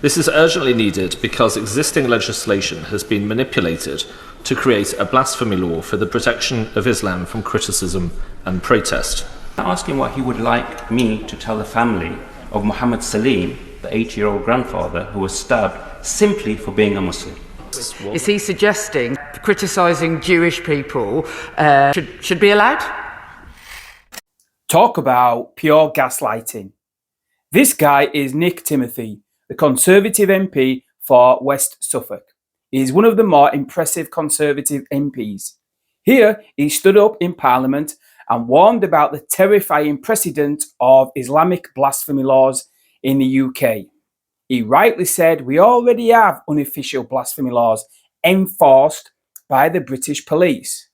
This is urgently needed because existing legislation has been manipulated to create a blasphemy law for the protection of Islam from criticism and protest. I'm asking what he would like me to tell the family of Muhammad Salim, the 80-year-old grandfather who was stabbed simply for being a Muslim. Is he suggesting criticising Jewish people should be allowed? Talk about pure gaslighting. This guy is Nick Timothy, the Conservative MP for West Suffolk. He is one of the more impressive Conservative MPs. Here, he stood up in Parliament and warned about the terrifying precedent of Islamic blasphemy laws in the UK. He rightly said we already have unofficial blasphemy laws enforced by the British police,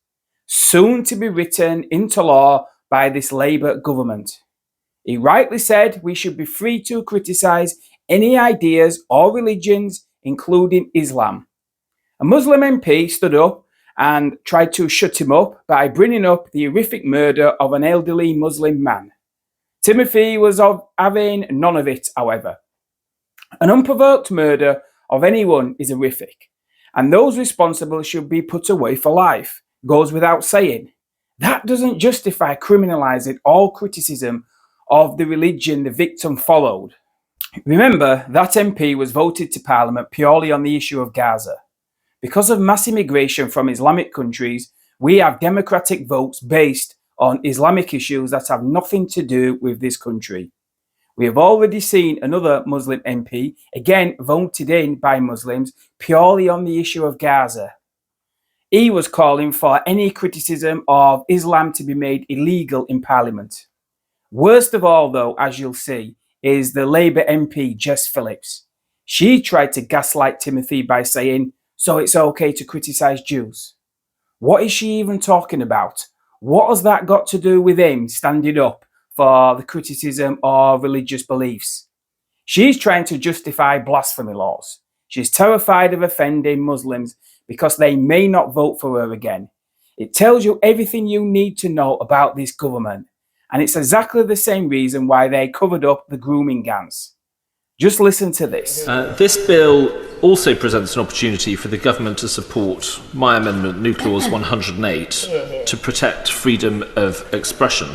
soon to be written into law by this Labour government. He rightly said we should be free to criticise any ideas or religions, including Islam. A Muslim MP stood up and tried to shut him up by bringing up the horrific murder of an elderly Muslim man. Timothy was having none of it, however. An unprovoked murder of anyone is horrific, and those responsible should be put away for life. Goes without saying. That doesn't justify criminalising all criticism of the religion the victim followed. Remember, that MP was voted to Parliament purely on the issue of Gaza. Because of mass immigration from Islamic countries, we have democratic votes based on Islamic issues that have nothing to do with this country. We have already seen another Muslim MP, again voted in by Muslims, purely on the issue of Gaza. He was calling for any criticism of Islam to be made illegal in Parliament. Worst of all, though, as you'll see, is the Labour MP Jess Phillips. She tried to gaslight Timothy by saying, so it's okay to criticise Jews. What is she even talking about? What has that got to do with him standing up for the criticism of religious beliefs? She's trying to justify blasphemy laws. She's terrified of offending Muslims because they may not vote for her again. It tells you everything you need to know about this government. And it's exactly the same reason why they covered up the grooming gangs. Just listen to this. This bill also presents an opportunity for the government to support my amendment, New Clause 108, to protect freedom of expression.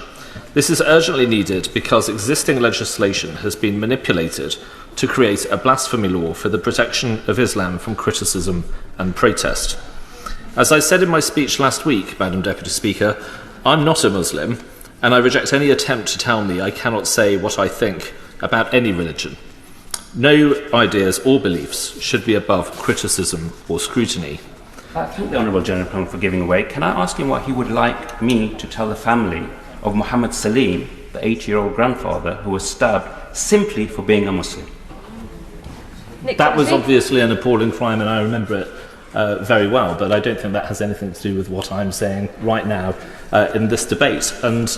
This is urgently needed because existing legislation has been manipulated to create a blasphemy law for the protection of Islam from criticism and protest. As I said in my speech last week, Madam Deputy Speaker, I'm not a Muslim, and I reject any attempt to tell me I cannot say what I think about any religion. No ideas or beliefs should be above criticism or scrutiny. Thank the Honourable Gentleman for giving away. Can I ask him what he would like me to tell the family of Muhammad Salim, the 80-year-old grandfather who was stabbed simply for being a Muslim? That was obviously an appalling crime, and I remember it very well, but I don't think that has anything to do with what I'm saying right now in this debate. And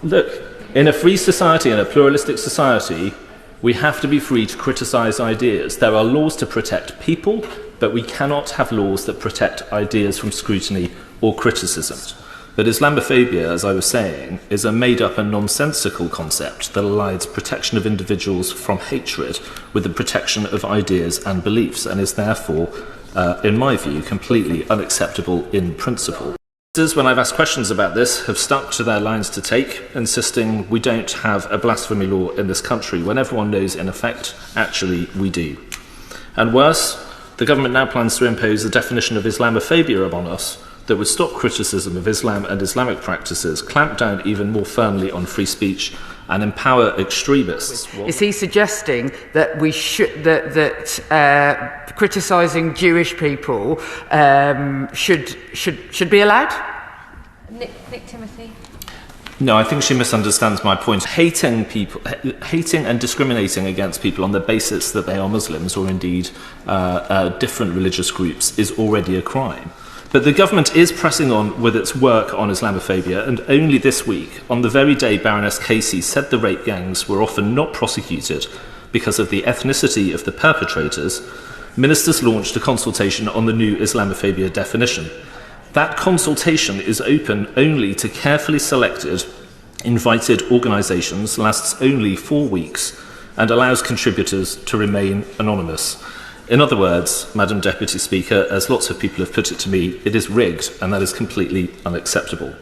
look, in a free society, in a pluralistic society, we have to be free to criticise ideas. There are laws to protect people, but we cannot have laws that protect ideas from scrutiny or criticism. But Islamophobia, as I was saying, is a made-up and nonsensical concept that aligns protection of individuals from hatred with the protection of ideas and beliefs, and is therefore, in my view, completely unacceptable in principle. When I've asked questions about this, have stuck to their lines to take, insisting we don't have a blasphemy law in this country, when everyone knows, in effect, actually we do. And worse, the government now plans to impose a definition of Islamophobia upon us that would stop criticism of Islam and Islamic practices, clamp down even more firmly on free speech, and empower extremists. Is he suggesting that we should that criticising Jewish people should be allowed? Nick Timothy. No, I think she misunderstands my point. Hating and discriminating against people on the basis that they are Muslims or indeed different religious groups is already a crime. But the government is pressing on with its work on Islamophobia, and only this week, on the very day Baroness Casey said the rape gangs were often not prosecuted because of the ethnicity of the perpetrators, ministers launched a consultation on the new Islamophobia definition. That consultation is open only to carefully selected, invited organisations, lasts only 4 weeks, and allows contributors to remain anonymous. In other words, Madam Deputy Speaker, as lots of people have put it to me, it is rigged, and that is completely unacceptable.